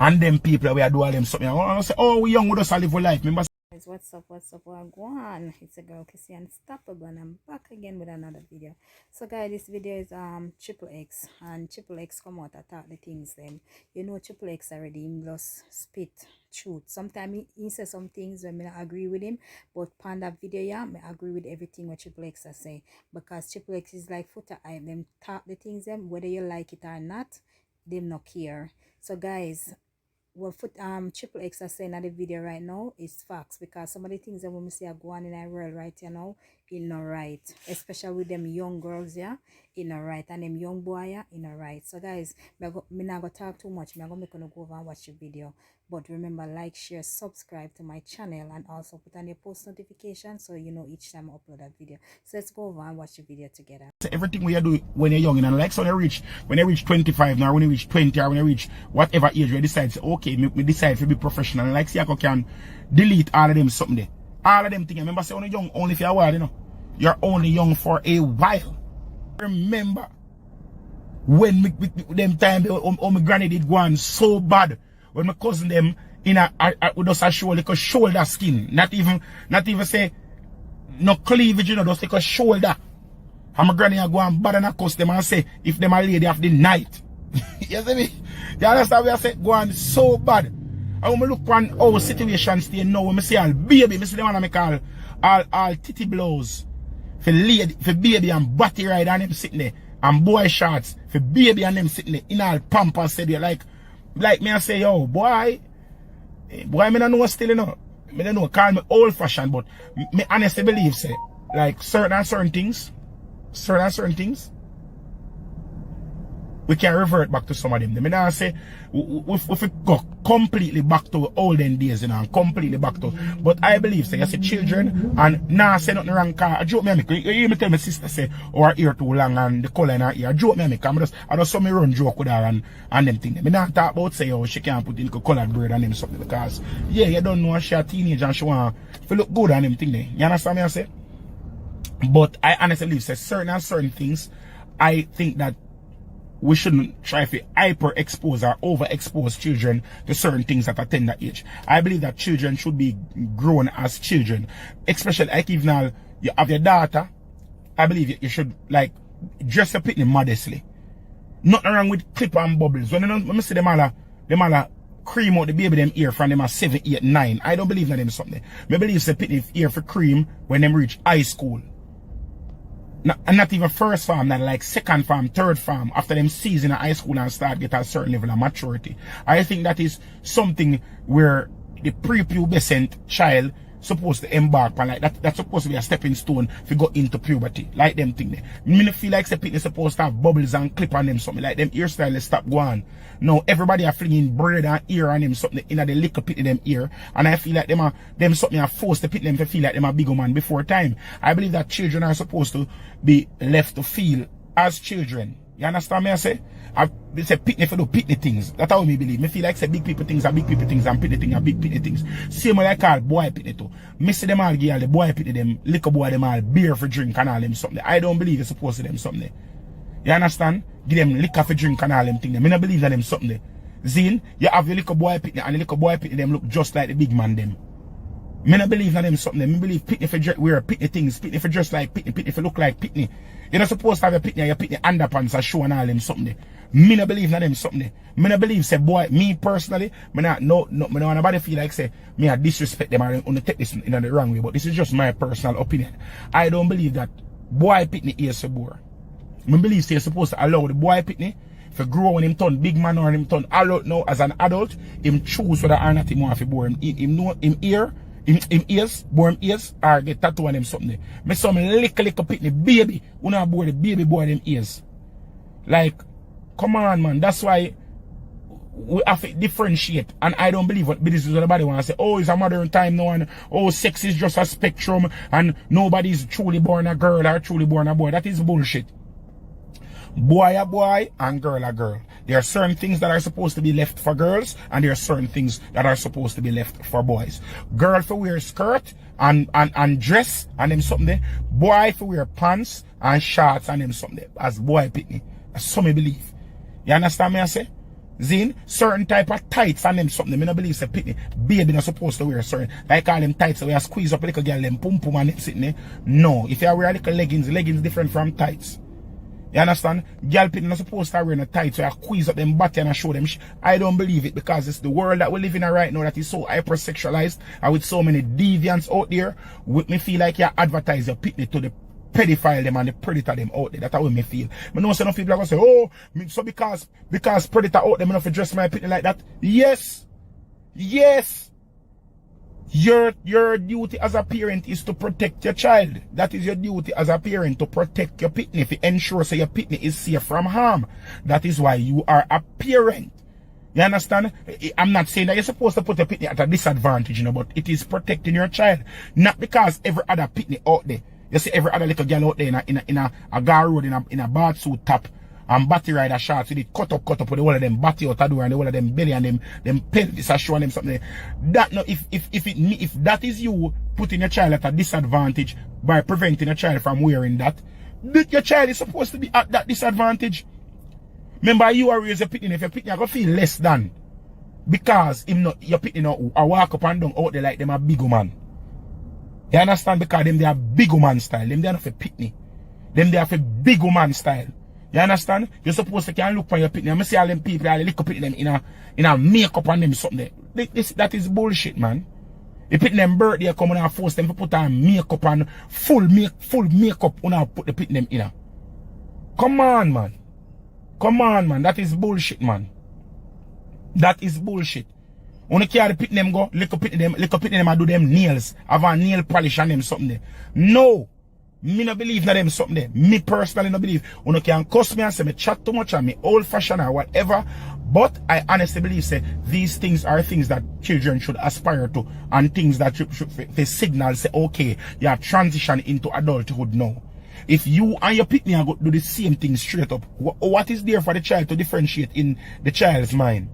And them people we are do all them something. I want to say, oh, we young, we just live our life. Remember? What's up, wagwan? It's a girl Kissy Unstoppable, and I'm back again with another video. So guys, this video is triple X, and triple X come out attack the things them. You know triple X already him just spit truth. Sometimes he says some things when I agree with him, but on that video yeah, I agree with everything what triple X are say, because triple X is like footer eye them talk the things them whether you like it or not, them not care. So guys, what triple X are saying at the video right now is facts, because some of the things that when we see are going in our world right now, it not right, especially with them young girls, yeah, it not right, and them young boy, yeah, it not right. So guys, me not gonna talk too much, me gonna make you go over and watch the video. But remember, like, share, subscribe to my channel, and also put on your post notification so you know each time I upload a video. So let's go over and watch the video together. So everything we do when you're young, and like so when you reach 25 now, when you reach 20 or when you reach whatever age, you decide say, okay, me decide to be professional. And like see I can delete all of them something there. All of them things. Remember say when you're young only for a while, you know. You're only young for a while. Remember when them time my granny did go on so bad. When my cousin them in with us a show like a shoulder skin. Not even say no cleavage, you know, just like a shoulder. And my granny go and bad and accost them and say if them a lady of the night. You see me? You understand what I say? Go on so bad. And when I look on our situation stay now, when I see all baby, I see them and I make all titty blows for lady, for baby and body ride and them sitting there. And boy shots for baby and them sitting there in all pampers said there like me I say, yo, boy, me don't know still, you know. Me don't know, call me old fashioned, but me honestly believe, say, like certain things, we can revert back to some of them. Me not say, if we go completely back to olden days, you know, and completely back to, but I believe, say, you see children, and nah, say nothing wrong, cause I joke me, you hear me tell my sister, say, our ear too long, and the color in her ear, I joke me, I just saw me run joke with her, and them things. Me not talk about, say, oh, she can't put in colored bird and them something, because, yeah, you don't know, she a teenager, and she want to look good and them thing there. You understand me, I say? But I honestly believe, say, certain things, I think that we shouldn't try to hyper-expose or overexpose children to certain things at a tender age. I believe that children should be grown as children. Especially like if now you have your daughter, I believe you should like dress your pitney modestly. Nothing wrong with clip and bubbles. When I see them all cream out the baby them ear from them at 7, 8, 9. I don't believe in them something. I believe say pitney ear for cream when them reach high school. And not even first farm, not like second farm, third farm, after them season in high school and start get a certain level of maturity. I think that is something where the prepubescent child supposed to embark on, like that's supposed to be a stepping stone to go into puberty. Like them thing there. Me feel like is supposed to have bubbles and clip on them something, like them hairstyle stop going. No, everybody are flinging braid and ear on them something in the little pit of them ear. And I feel like them something are forced to pit them to feel like them a bigger man before time. I believe that children are supposed to be left to feel as children. You understand me I say? I say pitney for do pitney things. That's how me believe. Me feel like say big people things are big people things and pitney things are big pitney things. Same way I call boy pitney too. Me see them all give all the boy pitney them, liquor boy them all beer for drink and all them something. I don't believe it's supposed to them something. You understand? Give them liquor for drink and all them things. Me don't believe that them something. Zine, you have your liquor boy pitney and the liquor boy pitney them look just like the big man them. Me not believe in them something. Me believe pitney for wear pitney things, pitney for dress like pitney for look like pitney. You're not supposed to have a pitney and your pitney underpants and show and all them something. Me not believe in them something. Me not believe say boy, me personally, me not want nobody feel like say me I disrespect them or on take this in the wrong way, but this is just my personal opinion. I don't believe that boy pitney is so bored. Me believe say you're supposed to allow the boy pitney to grow when him turn big man or him turn adult now as an adult, him choose whether or not him want to bore him know him ear. Him ears, bore him ears, or get tattoo on them something. Me some little pitney baby, who not bore the baby boy them ears. Like, come on man, that's why we have to differentiate. And I don't believe what this is what everybody want to say, oh, it's a modern time now, and oh, sex is just a spectrum, and nobody's truly born a girl or truly born a boy. That is bullshit. Boy a boy and girl a girl. There are certain things that are supposed to be left for girls, and there are certain things that are supposed to be left for boys. Girl for wear skirt and dress and them something there. Boy for wear pants and shorts and them something there. As boy pitney. That's so me believe. You understand me I say? Zin, certain type of tights and them something. I don't believe say pitney baby not supposed to wear certain. Like all them tights so we squeeze up a little girl them pum pum and them sitting there. No, if you wear a little leggings different from tights. You understand? Girl pitney not supposed to wear no tights so you squeeze up them body and show them. I don't believe it because it's the world that we live in right now that is so hypersexualized and with so many deviants out there. With me feel like you advertise your pitney to the pedophile them and the predator them out there. That's how me feel. I know some people are gonna say, oh, so because predator out there, I don't dress my pitney like that. Yes. Yes. Your duty as a parent is to protect your child. That is your duty as a parent, to protect your pitney, to ensure so your pitney is safe from harm. That is why you are a parent. You understand? I'm not saying that you're supposed to put your pitney at a disadvantage, you know, but it is protecting your child. Not because every other pitney out there, you see every other little girl out there in a gar road in a bath suit top and batty rider shorts with it cut up with the whole of them batty out the door and the whole of them belly and them pelvis are showing them something. That no, if that is you putting your child at a disadvantage by preventing a child from wearing that, your child is supposed to be at that disadvantage. Remember, you are raising a pitney. If your pitney are gonna feel less than because him not your pitney not I walk up and down out there like them a big man. You understand? Because them they are big woman style. Them they are not for pitney. Them they are for big woman style. You understand? You're supposed to can look for your pitney. I see all them people all look up at them in a makeup on them something. That is bullshit, man. You put them birthday come and force them to put on makeup and full makeup when put the pitney them in. Come on, man. Come on, man. That is bullshit, man. That is bullshit. When you carry the pitney them go, little pitney them and do them nails. Have a nail polish on them something there. No. Me no believe in them something there. Me personally no believe. When you can cuss me and say me chat too much and me old fashioned or whatever. But I honestly believe say these things are things that children should aspire to and things that should signal say okay, you are transition into adulthood now. If you and your pitney are going to do the same thing straight up, what is there for the child to differentiate in the child's mind?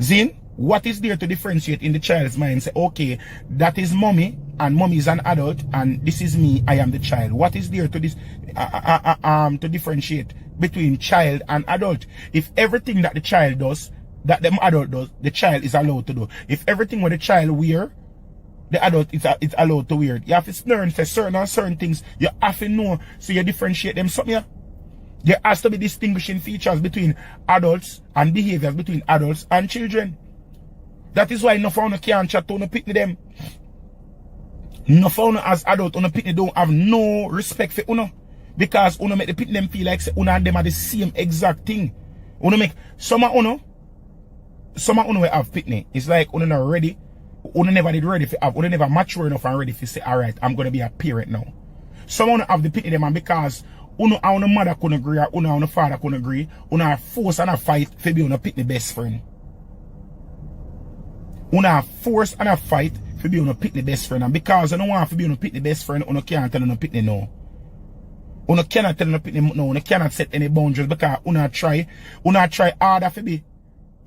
Zin, what is there to differentiate in the child's mind? Say, okay, that is mommy, and mommy is an adult, and this is me, I am the child. What is there to this to differentiate between child and adult? If everything that the child does, that the adult does, the child is allowed to do. If everything what the child wear, the adult is allowed to wear. You have to learn for certain things. You have to know, so you differentiate them something. Yeah? There has to be distinguishing features between adults and behaviors between adults and children. That is why no phone can't chat to no pitney them. No phone as adult on the pitney don't have no respect for uno. Because uno make the pitney them feel like say uno and them are the same exact thing. Uno make some of uno will have pitney. It's like uno not ready. Uno never did ready for have. Uno never mature enough and ready to say, alright, I'm gonna be a parent now. Some uno have the pitney them and because uno and the mother couldn't agree or uno and the father couldn't agree, uno are forced and a fight for be uno pitney best friend. Uno are forced and a fight for be uno pitney best friend, and because you don't want to be uno pitney best friend, uno can't tell uno pitney no. Uno cannot tell uno pitney no, uno cannot set any boundaries because uno try harder for be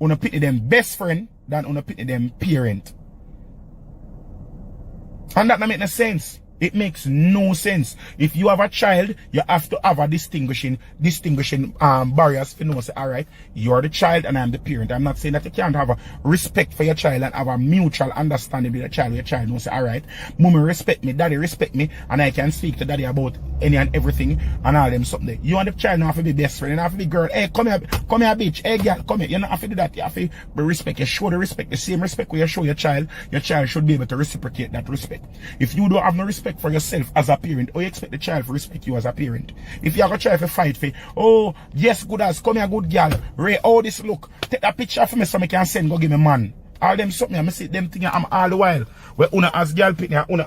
uno pitney them best friend than uno pitney them parent. And that don't make no sense. It makes no sense. If you have a child, you have to have a distinguishing barriers for know say, alright, you're the child and I'm the parent. I'm not saying that you can't have a respect for your child and have a mutual understanding with your child. Your child knows say, alright, mommy respect me, daddy respect me, and I can speak to daddy about any and everything and all them something. You and the child don't have to be best friend, you don't have to be girl, hey, come here bitch, hey girl, come here. You don't have to do that. You have to respect. You show the respect, the same respect when you show your child should be able to reciprocate that respect. If you don't have no respect for yourself as a parent, or you expect the child to respect you as a parent? If you are going to try to fight for, oh, yes, good as, come here, good girl, Ray, all this look, take a picture for me so I can send, go give me man. All them something, I see them thing I'm all the while, where una as girl pitney, una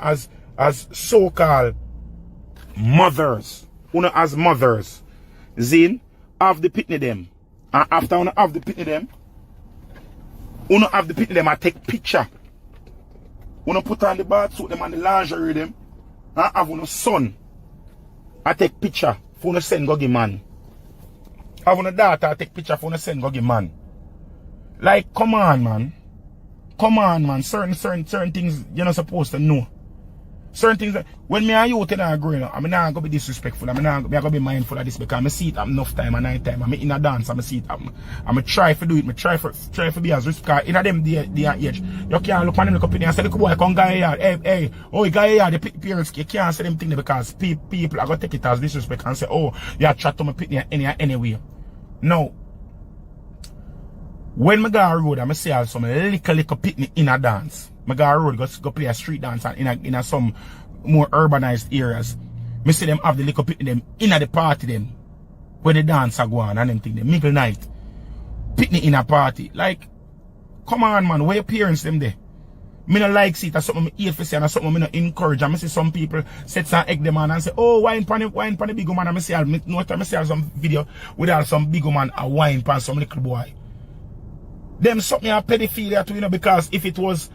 as so-called mothers, una as mothers, Zin, have the pitney them, and after una have the pitney them, una have the pitney them, I take picture. Una put on the bath suit them and the lingerie them, and have una son. I take picture for una send go give man. Have una daughter I take picture for una send go give man. Like, come on, man. Come on, man. Certain things you're not supposed to know. Certain things, when me and you are growing up, I'm not going to be disrespectful. I'm not going to be mindful of this because I see it happen enough time and night time. I'm in a dance, I see it happen. I'm try to do it. I try to be as respectful. In them day age, you can't look at them company and say, look boy, come guy here. Hey, oh, guy here, the parents, you can't say them things because people are going to take it as disrespect and say, oh, you chat to my pitney anyway. No. When I go on road, I see some little pitney in a dance. I go on road, go play a street dance and in some more urbanized areas. I see them have the little pitney them in the party them. Where the dance are going and them thing, the middle night. Pitney in a party. Like, come on man, where your parents them there? Me no like it as something I hate for say and something I no encourage. And I see some people set some egg them on and say, oh, wine pan the big woman. And I see some video with some big woman a wine pan some little boy. Them something a pedophilia too, you know, because if it was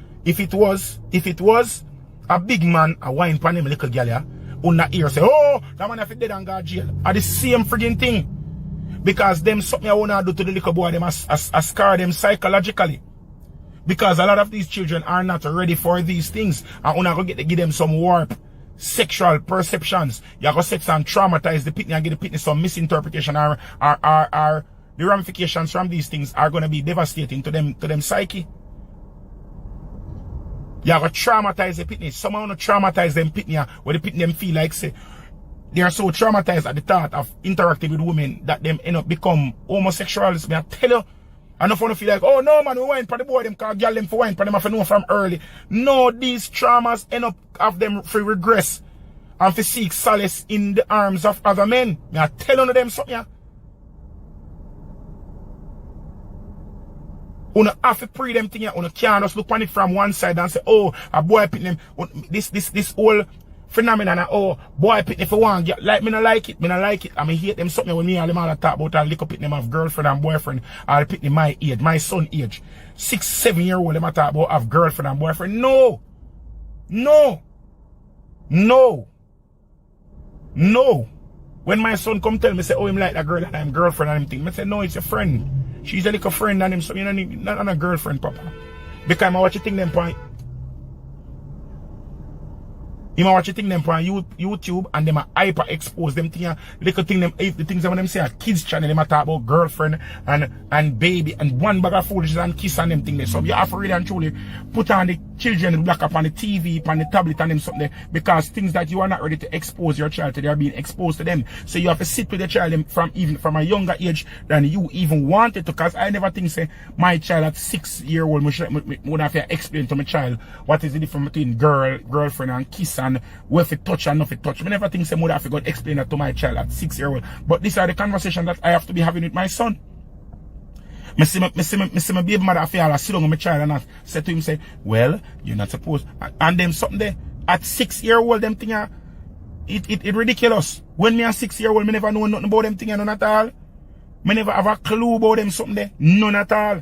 a big man a wine pan him little girl yeah, on the ear say, oh, that man if he dead and go to jail. Are the same friggin' thing. Because them something I wanna do to the little boy, them as scar them psychologically. Because a lot of these children are not ready for these things. And you're going to give them some warped sexual perceptions. You're going to sex and traumatize the pitney and give the pitney some misinterpretation or the ramifications from these things are going to be devastating to them psyche. You're going to traumatize the pitney. Some want to traumatize them pitney where the pitney them feel like say they are so traumatized at the thought of interacting with women that them end up become homosexuals. I tell you, I don't want to feel like, oh no man, we wine for the boy, them call girl them for wine for them have to know from early. No, these traumas end up of them for regress and to seek solace in the arms of other men. I tell them something. Yeah. You have to pray them thing, you can't just look on it from one side and say, oh, a boy put them this whole phenomenon, oh, boy pit if you want, like me not like it, I mean hate them something when me and them all talk about a little pit them have girlfriend and boyfriend, or pit them my age, my son age. 6-7-year-old them talk about have girlfriend and boyfriend. No. When my son come tell me say, oh him like that girl and I'm girlfriend and him thing, I say, no, it's a friend. She's a little friend and him so you know not a girlfriend, papa. Because I watch you think them point. You watch the thing them on YouTube and them hyper expose them thing, little thing them the things when them say a kids channel them talk about girlfriend and baby and one bag of foolishness and kiss and them thing there. So you have to really and truly put on the children black up on the TV, on the tablet and them something there, because things that you are not ready to expose your child to, they are being exposed to them. So you have to sit with the child from a younger age than you even wanted to, because I never think say my child at 6-year-old would have to explain to my child what is the difference between girlfriend and kiss and where if touch and not if touch. I never think someone would have to go explain that to my child at 6-year-old. But these are the conversations that I have to be having with my son. I see my baby mother feel I sit down with my child and I say to him, say, well, you're not supposed, and then something there at 6-year-old them thing it ridiculous. When me a 6-year-old, me never know nothing about them thing, none at all. Me never have a clue about them something there, none at all.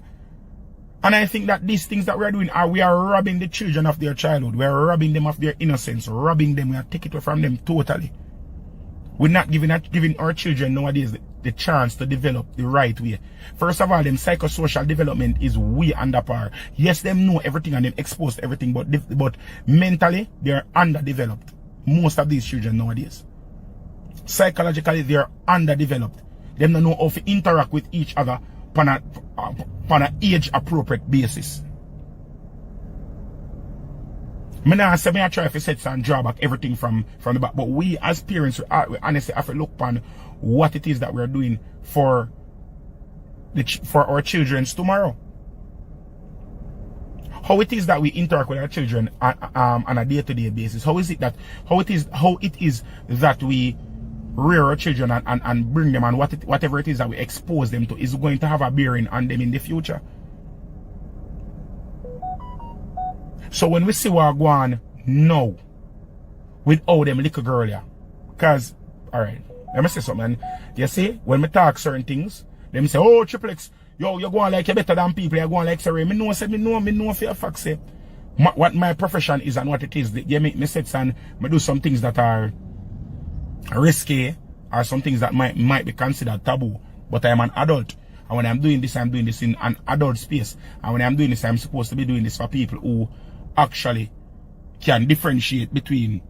And I think that these things that we are doing we are robbing the children of their childhood. We are robbing them of their innocence, robbing them. We are taking it from them totally. We're not giving our children nowadays the chance to develop the right way. First of all, them psychosocial development is way under par. Yes, them know everything and them exposed to everything, but mentally they are underdeveloped. Most of these children nowadays. Psychologically they are underdeveloped. They don't know how to interact with each other on an age-appropriate basis. I not say I try to set some drawback everything from the back, but we as parents, we honestly have to look upon what it is that we're doing for our children's tomorrow. How it is that we interact with our children on a day-to-day basis. How it is that we rear our children and bring them, and whatever it is that we expose them to is going to have a bearing on them in the future. So when we see what go on now with all them little girl here, because alright, let me say something. You see, when we talk certain things, them say, oh Triple X, yo, you're going like you're better than people, you're going like sorry. Me know for a fact say what my profession is and what it is. You make me set and me do some things that are risky or some things that might be considered taboo, but I am an adult, and when I'm doing this in an adult space, and when I'm doing this I'm supposed to be doing this for people who actually can differentiate between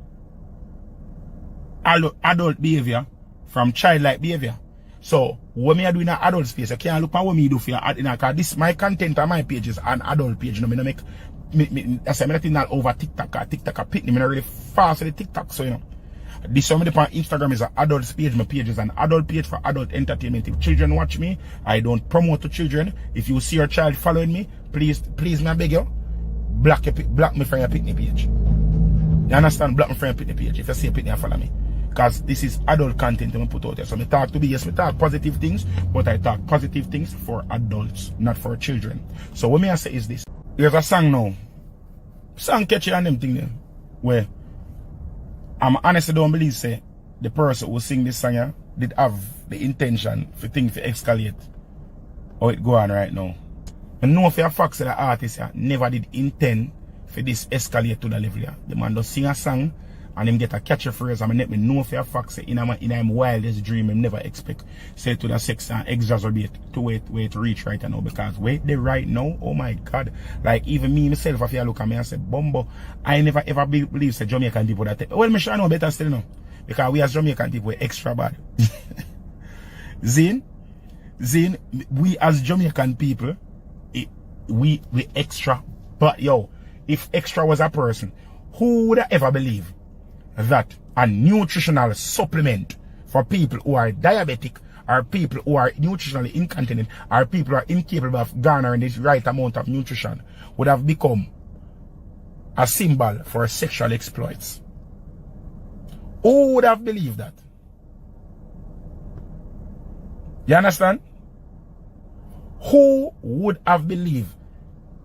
adult behavior from childlike behavior. So, what me I do in an adult space, I can't look at what me do for you, because this, my content on my page is an adult page. You know, I make, I say, I'm not over TikTok, TikTok, I pick me, I'm not really fast with the TikTok, so, you know. This somebody on Instagram is an adult page. My page is an adult page for adult entertainment. If children watch me, I don't promote to children. If you see your child following me, please, me I beg you, block me from your Pitney page. You understand? Block me from your Pitney page. If you see a Pitney, follow me. Because this is adult content I put out there. So I talk to be, yes, I talk positive things, but I talk positive things for adults, not for children. So what me I say is this. There's a song now. Song catchy and them thing there. Where I honestly don't believe say the person who sing this song here did have the intention for things to escalate how it go on right now. I know for a fact that the artist here never did intend for this escalate to the level here. The man does sing a song and him get a catchy phrase and let me know for a fact that in him wildest dream him never expect say to the sex and exacerbate to where it reach right now, because wait there right now, oh my god, like even me myself if you look at me and say Bumbo, I never ever believe say Jamaican people that well me sure know better still now, because we as Jamaican people we're extra bad. Zin, we as Jamaican people we extra, but yo, if extra was a person, who would ever believe that a nutritional supplement for people who are diabetic, or people who are nutritionally incontinent, or people who are incapable of garnering the right amount of nutrition would have become a symbol for sexual exploits? Who would have believed that? You understand? Who would have believed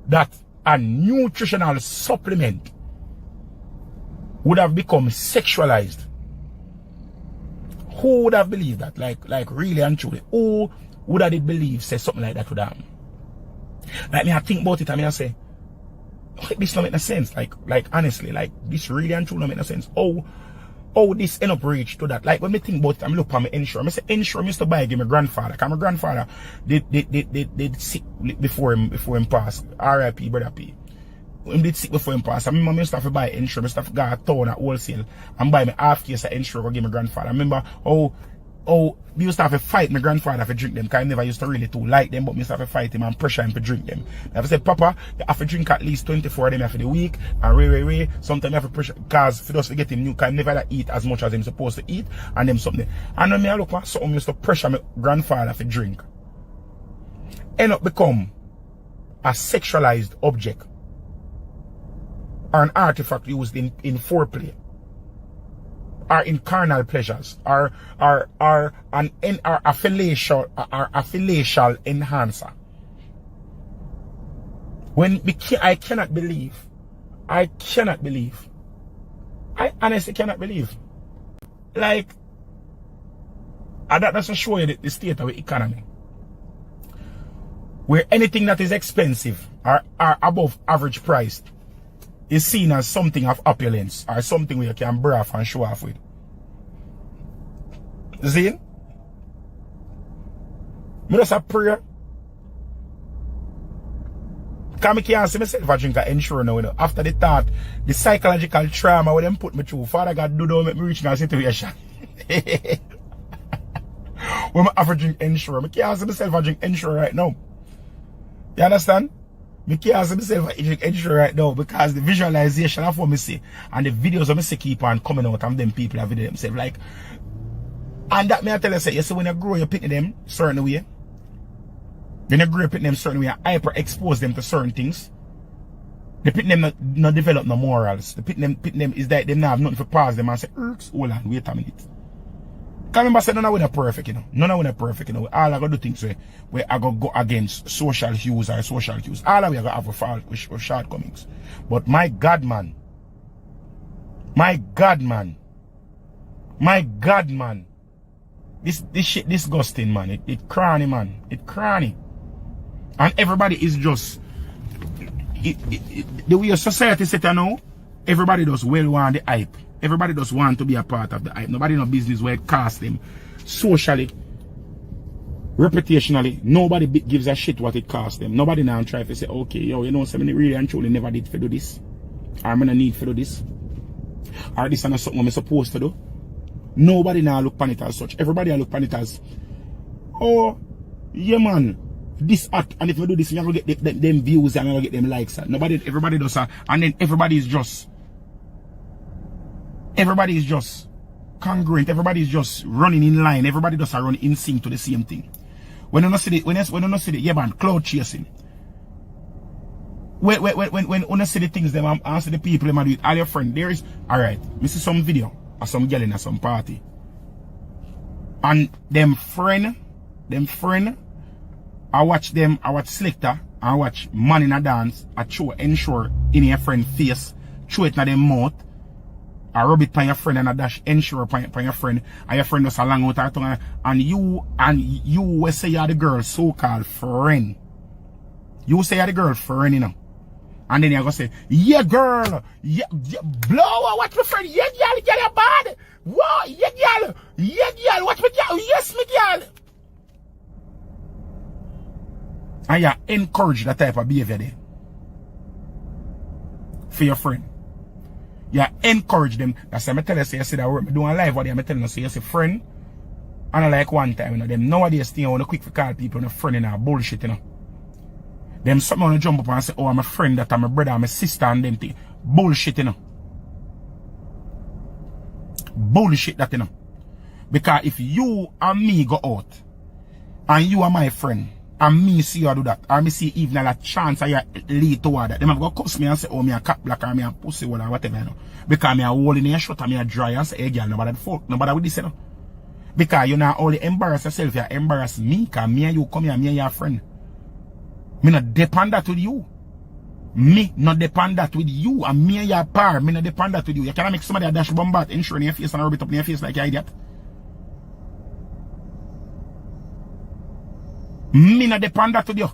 that a nutritional supplement would have become sexualized? Who would have believed that? Like really and truly. Who would have believed say something like that would happen? Like me I think about it and I say, this don't make no sense. Like honestly, like this really and truly don't make no sense. Oh, this end up reach to that. Like when me think about it, I look at my insurance. I say insurance used to buy give my grandfather. Because my grandfather did sick before him passed. R.I.P. Brother P. Him did sick before him passed. I remember me used to have to buy insurance. I used to go to town at wholesale and buy me half case of insurance to give my grandfather. I remember we used to have to fight my grandfather to drink them, because I never used to really too like them, but we used to have to fight him and pressure him to drink them. I have to say, Papa, you have to drink at least 24 of them for the week, and sometimes you have to pressure, because for us to get him new, because I never eat as much as I'm supposed to eat, and them something. And then I look at something used to pressure my grandfather to drink. End up become a sexualized object, or an artifact used in foreplay, or in carnal pleasures, or a fallacial enhancer. When I cannot believe, I honestly cannot believe. Like, that doesn't show you the state of the economy, where anything that is expensive or above average priced is seen as something of opulence, or something where you can brag and show off with. See? Me just a prayer. Because I can't see myself a drink of insurance now, you know. After the thought, the psychological trauma where them put me through, Father God do don't make me reach in a situation. When I have to drink insurance, I can't see myself a drink insurance right now. You understand? I can't see myself a drink insurance right now, because the visualization of what I see and the videos of me see keep on coming out of them people have video themselves. Like, and that may I tell you, say, you see, when you grow, you pick them certain way. When you grow, you pick them certain way, and hyper expose them to certain things. They pick them not develop no morals. They pick them is that they not have nothing to pause them and say, hold on, wait a minute. Because remember, I said, none of them are perfect, you know. None of them are perfect, you know. All I got to do things where I go against social hues or social cues. All of we are going to have a fault with shortcomings. But my God, man. This shit disgusting, man. It cranny, man. It cranny. And everybody is just the way society set now, everybody does well want the hype. Everybody does want to be a part of the hype. Nobody no business where it costs them socially, reputationally. Nobody gives a shit what it costs them. Nobody now try to say, okay, yo, you know, somebody really and truly never did for do this. I'm gonna need to do this. Or this is not something I'm supposed to do. Nobody now look upon it as such. Everybody look upon it as, oh, yeah man, this art, and if we do this, we're going to get them views and we're going to get them likes. Everybody does that. And then everybody is just congruent. Everybody is just running in line. Everybody does run in sync to the same thing. When you not see it, yeah man, cloud chasing. When you see the things, them answer the people, them do it, all your friends, there is, alright, I see some video of some girl in some party. And them friend, I watch Selector, I watch man in a dance, I ensure in your friend face, throw it in them mouth, I rub it on your friend and I dash ensure upon your friend, and your friend does a long out her tongue, and you will say you're the girl's so-called friend. You say you're the girl friend, you know. And then you're going to say, yeah, girl, yeah, blow, watch my friend, yeah, girl, get your bad. Whoa, yeah, girl, watch me, girl, yes, me, girl. And you encourage that type of behavior there. For your friend. You encourage them. That's why I tell you, say, you see that work, I do a live what I'm telling you, say, you see, friend. And I like one time, you know, them nowadays, you want to quick to call people, you know, friend, you know, bullshit, you know. Them something want to jump up and say, oh, I'm a friend, that I'm a brother, I'm a sister, and them thing. Bullshit, you know. Bullshit that, you know. Because if you and me go out, and you are my friend, and me see you do that, or me see even a chance of you lead toward that, them have got cuss me and say, oh, me a cat black, or me a pussy, or whatever, you know. Because me a hole in your shut, and me a dry, and say, hey, girl, nobody the fuck, nobody with this, you know. Because you not only embarrass yourself, you embarrass me, because me and you come here, me and your friend. Me not depend that with you. Me not depend that with you. And me and your par, me not depend that with you. You cannot make somebody a dash bombard, ensure in your face and rub it up in your face like you idiot. Me not depend that with you.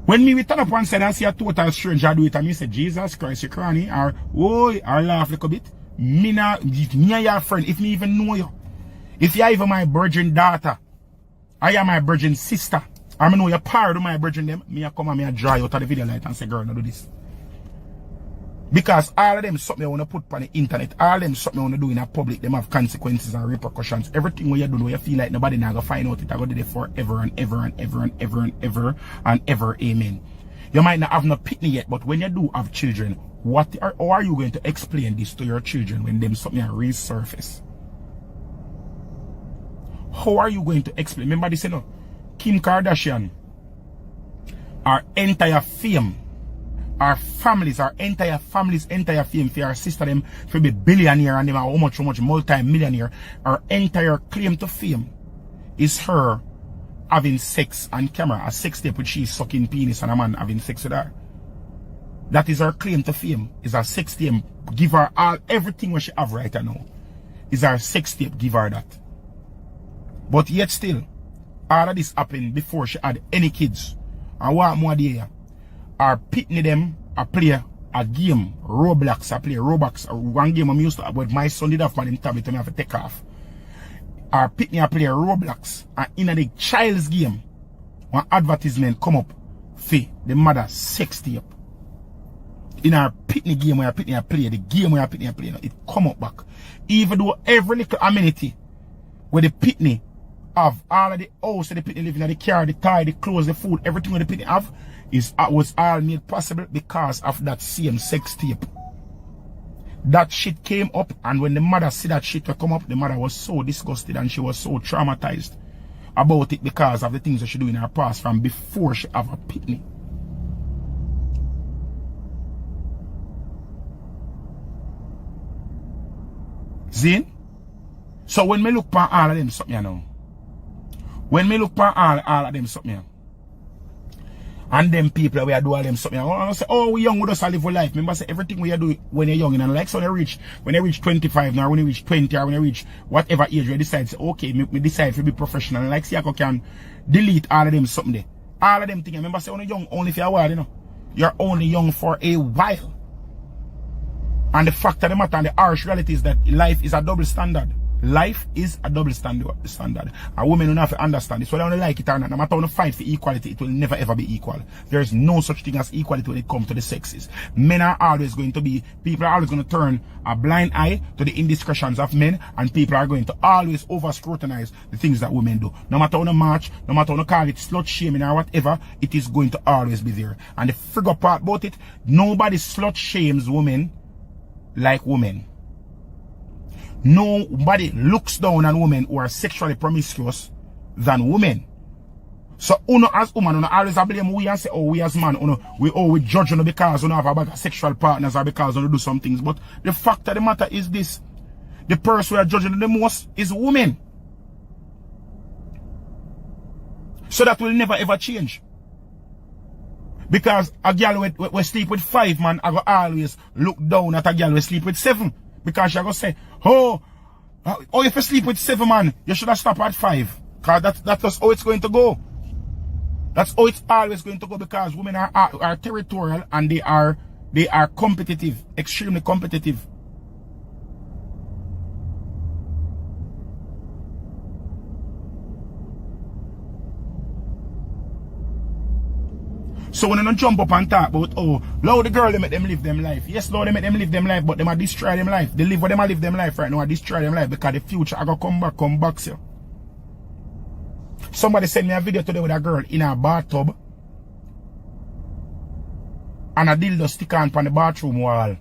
When me turn up one side and see a total stranger do it and me say, Jesus Christ, you cranny, or oh, or laugh a little bit. Me and your friend, if me even know you. If you are even my virgin daughter, I am my virgin sister. I know you're part of my brethren them. Me a come and me a dry out of the video light and say, girl, no do this. Because all of them something I want to put on the internet, all of them something I want to do in a public, them have consequences and repercussions. Everything what you do, where you feel like nobody now gonna find out it, I go do it forever and ever and ever and ever and ever and ever. Amen. You might not have no pitney yet, but when you do have children, how are you going to explain this to your children when them something resurface? How are you going to explain? Remember this, you know? Kim Kardashian, our entire fame, our families, our entire families, entire fame for our sister them for be billionaire and them how much multi-millionaire, our entire claim to fame is her having sex on camera, a sex tape which she's sucking penis and a man having sex with her. That is her claim to fame, is her sex tape. Give her everything what she have right now. Is her sex tape, give her that. But yet still, all of this happened before she had any kids. And what more there? Our pitney them, I play a game, Roblox, I play Roblox, one game I'm used to, but my son did have on him tablet and I have to take off. Our pitney I play Roblox, and in the child's game, one advertisement come up for the mother sex tape. In our pitney game where pitney I play, the game where pitney I play, it come up back. Even though every little amenity where the pitney have all of the house, the pitney living in the car, the tie, the clothes, the food, everything that the pitney have was all made possible because of that same sex tape. That shit came up, and when the mother see that shit come up, the mother was so disgusted and she was so traumatized about it because of the things that she do in her past from before she have a pitney. See? So when me look at all of them something, you know, when me look at all of them something, you know, and them people we are do all them something, I say, oh, we young, we just live a life. Remember, say everything we are do when you're young, and like so when you reach 25 now, when you reach 20, or when you reach whatever age, you decide, say, okay, me decide to be professional. And like, see, I can delete all of them something there. All of them things. Remember, say, when you're young, only for a while, you know. You're only young for a while. And the fact of the matter and the harsh reality is that life is a double standard. Life is a double standard. And women don't have to understand this. Whether they don't like it or not, no matter how they fight for equality, it will never ever be equal. There is no such thing as equality when it comes to the sexes. Men are always going to be, people are always going to turn a blind eye to the indiscretions of men, and people are going to always over scrutinize the things that women do. No matter how they march, no matter how they call it slut shaming or whatever, it is going to always be there. And the figure part about it, nobody slut shames women like women. Nobody looks down on women who are sexually promiscuous than women. So uno as woman, uno always blame we and say, oh, we as man, we judge uno because uno have a bag of sexual partners or because uno do some things. But the fact of the matter is this: the person we are judging the most is women. So that will never ever change. Because a girl we sleep with 5 man, I go always look down at a girl we sleep with 7. Because she go say, oh, if you sleep with 7 man, you should have stopped at 5. Because that's just how it's going to go. That's how it's always going to go, because women are territorial and they are competitive, extremely competitive. So when they don't jump up and talk about, oh, Lord, the girl, they make them live them life. Yes, Lord, they make them live them life, but they might destroy them life. They live where they might live them life right now, destroy them life, because the future I gonna come back, sir. Somebody sent me a video today with a girl in a bathtub and a dildo stick on the bathroom wall.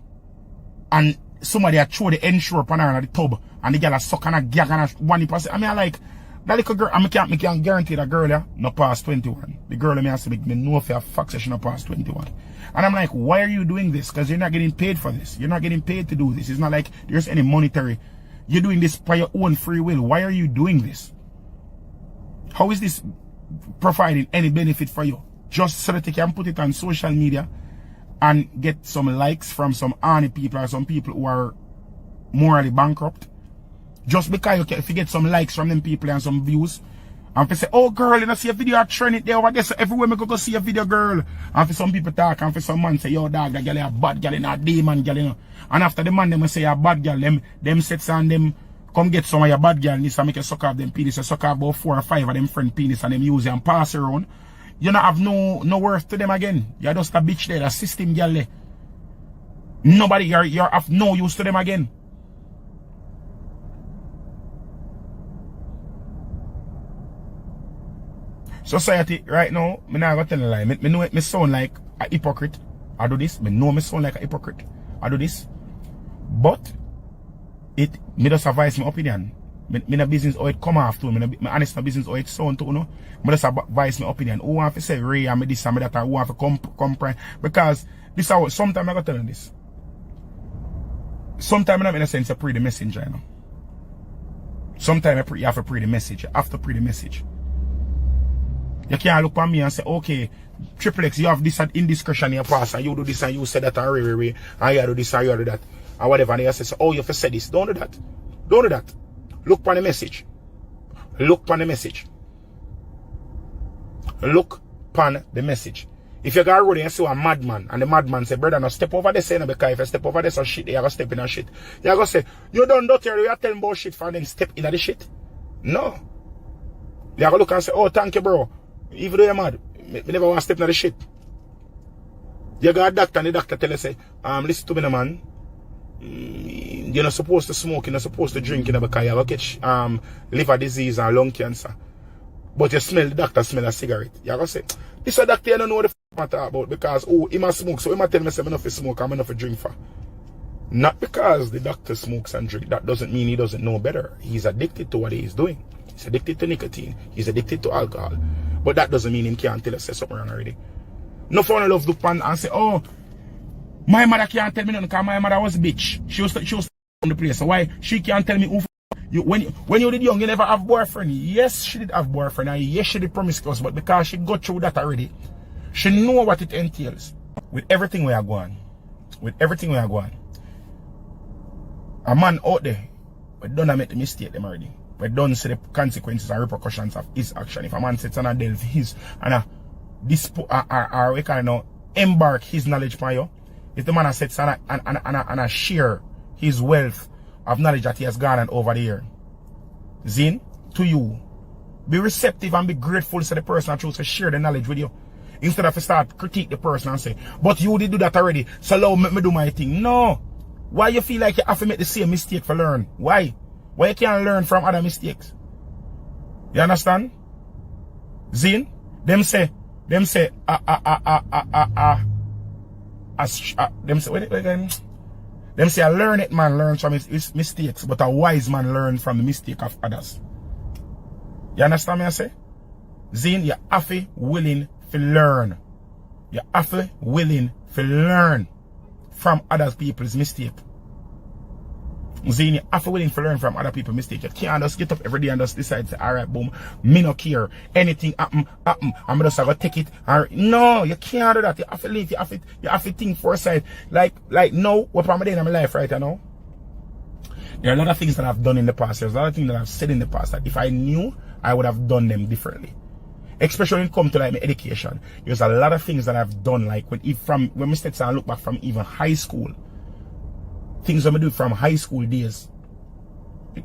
And somebody had throw the ensure upon her in the tub, and the girl a suck and a gag and a 1%. I mean, I like, that little girl, I can't guarantee that girl, yeah, no past 21. The girl, me say, me know if you have fact session no past 21. And I'm like, why are you doing this? Because you're not getting paid for this. You're not getting paid to do this. It's not like there's any monetary. You're doing this by your own free will. Why are you doing this? How is this providing any benefit for you? Just so that you can put it on social media and get some likes from some army people or some people who are morally bankrupt. Just because if you get some likes from them people and some views, and if you say, oh girl, you know, see a video, I trend it there over there, so everywhere me go see a video, girl. And for some people talk, and for some man say, yo dog, that girl is a bad girl, a demon girl, you know. And after the man them say a bad girl, them sets and them come get some of your bad girl and this and make you suck off them penis, you suck off about 4 or 5 of them friend penis and them use it and pass it around. You not have no worth to them again. You're just a bitch there, a system girl there. Nobody, you're of no use to them again. Society right now, me not gonna tell a lie. Me know me sound like a hypocrite. I do this. Me know me sound like a hypocrite. I do this. But me just advise my opinion. Me no business how it come off to me. Me honest no business how it sound to you know. Me just advise my opinion. Who want to say Ray and me this and me that, and who want to comprehend, because this is sometimes I gotta tell you this. Sometimes I'm in a sense I pray the messenger, you know. Sometimes you have to pray the message. You have to pray the message. You can't look at me and say, okay, Triple X, you have this indiscretion in your past, and you do this and you say that, and and you do this and you do that, and whatever. And you say, oh, you have to say this. Don't do that. Don't do that. Look upon the message. Look upon the message. Look upon the message. If you go road and you see a madman, and the madman say, brother, no step over this, because if you step over this or shit, you go step in a shit. You go say, you done dirty, you are telling about shit for then step in the shit. No. You go look and say, oh, thank you, bro. Even though you're mad, me never want to step in the shit. You got a doctor and the doctor tell you, say, listen to me, no, man. You're not supposed to smoke, you're not supposed to drink, you know, because you have catch liver disease and lung cancer. But you smell, the doctor smell a cigarette. You go say, this is a doctor you don't know what the f*** I talk about, because, oh, he must smoke, so he must tell me, say, I'm enough to smoke, I'm enough to drink for. Not because the doctor smokes and drink, that doesn't mean he doesn't know better. He's addicted to what he's doing. He's addicted to nicotine. He's addicted to alcohol. But that doesn't mean him can't tell us something wrong already. No fun love look pan and say, oh, my mother can't tell me nothing because my mother was a bitch. She was from the place. So why she can't tell me who you when you did young, you never have boyfriend. Yes, she did have boyfriend, and yes, she did promiscuous, but because she got through that already, she know what it entails. With everything we are going. With everything we are going. A man out there, we don't make the mistake them already. We don't see the consequences and repercussions of his action. If a man sits and delve his and we can embark his knowledge upon you. If the man sits and share his wealth of knowledge that he has garnered over the year, Zin, to you. Be receptive and be grateful to the person that chose to share the knowledge with you. Instead of to start critique the person and say, but you did do that already, so let me do my thing. No. Why you feel like you have to make the same mistake for learn? Why? Why you can't learn from other mistakes? You understand? Zin, them say, them say, a learned man learns from his mistakes, but a wise man learns from the mistake of others. You understand me I say? Zin, you have to willing to learn. You have to willing to learn from other people's mistake. Zin, you have to willing to learn from other people's mistake. You can't just get up every day and just decide to, alright, boom, me no care. Anything happen, I'm just gonna take it. No, you can't do that. You have to live, you have to think foresight. Like now, what am I doing in my life right now? There are a lot of things that I've done in the past. There's a lot of things that I've said in the past that if I knew, I would have done them differently. Especially when it comes to like my education. There's a lot of things that I've done, like when we start and look back from even high school. Things that I do from high school days.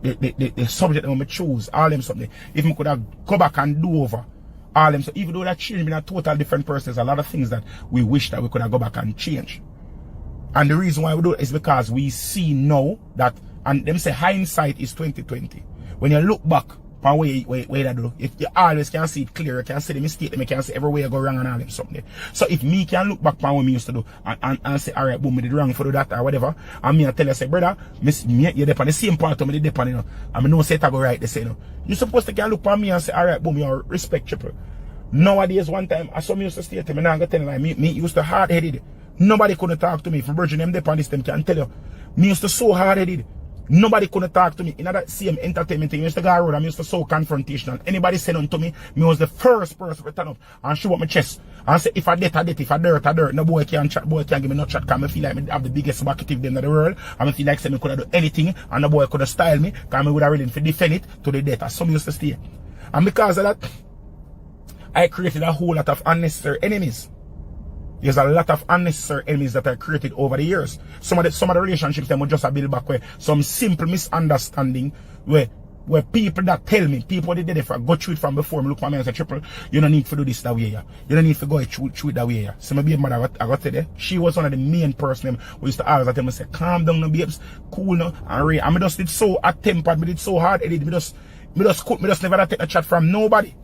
The subject that I choose, all them something. If I could have go back and do over all them, so even though that changed me in a total different person, there's a lot of things that we wish that we could have go back and change. And the reason why we do it is because we see now that, and them say hindsight is 2020. When you look back on where you do, if you always can see it clear, you can see the mistake, you can see everywhere you go wrong and all them something. So if me can look back on what me used to do and say, alright, boom, me did wrong for do that or whatever, and me I tell you, say, brother, you're there on the same part of me, you're there, you know, and I know say it go right, they say, you know. You're supposed to can look on me and say, alright, boom, you respect triple. Nowadays, one time, I saw me used to stay to me, now I'm going to tell you, like, me used to hard-headed. Nobody couldn't talk to me. From Virgin, them there on this, them can tell you. Me used to so hard-headed. Nobody couldn't talk to me. In that same entertainment thing, I used to go around, I used to so confrontational. Anybody said unto me, me was the first person to turn up and show up my chest. And say, if I debt, I debt, if I dirt, I dirt. No boy can chat, boy can give me no chat, because I feel like I have the biggest marketing them in the world. And I feel like say me could have do anything, and no boy could have style me, because I would have ready to defend it to the death. As some used to stay. And because of that, I created a whole lot of unnecessary enemies. There's a lot of unnecessary enemies that are created over the years. Some of the relationships them will just build back where some simple misunderstanding where people that tell me, people that did it for go through it from before me look at me and say, Triple, you don't need to do this that way, yeah. You don't need to go through it that way, yeah. So my baby mother I got today, she was one of the main person who used to always tell me, say, calm down no babes, cool no, and Ray. And me just did so hot tempered, me did so hard headed, me just never take a chat from nobody.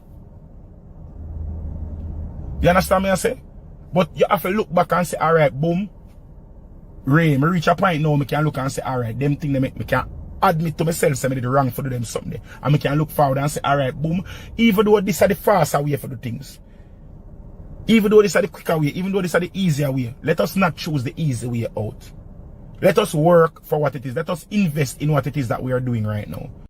You understand me I say? But you have to look back and say, alright, boom. Ray, me reach a point now, me can look and say, alright, them thing they make me can admit to myself, say me did wrong for them something. And me can look forward and say, alright, boom. Even though this are the faster way for the things. Even though this are the quicker way, even though this are the easier way, let us not choose the easy way out. Let us work for what it is. Let us invest in what it is that we are doing right now.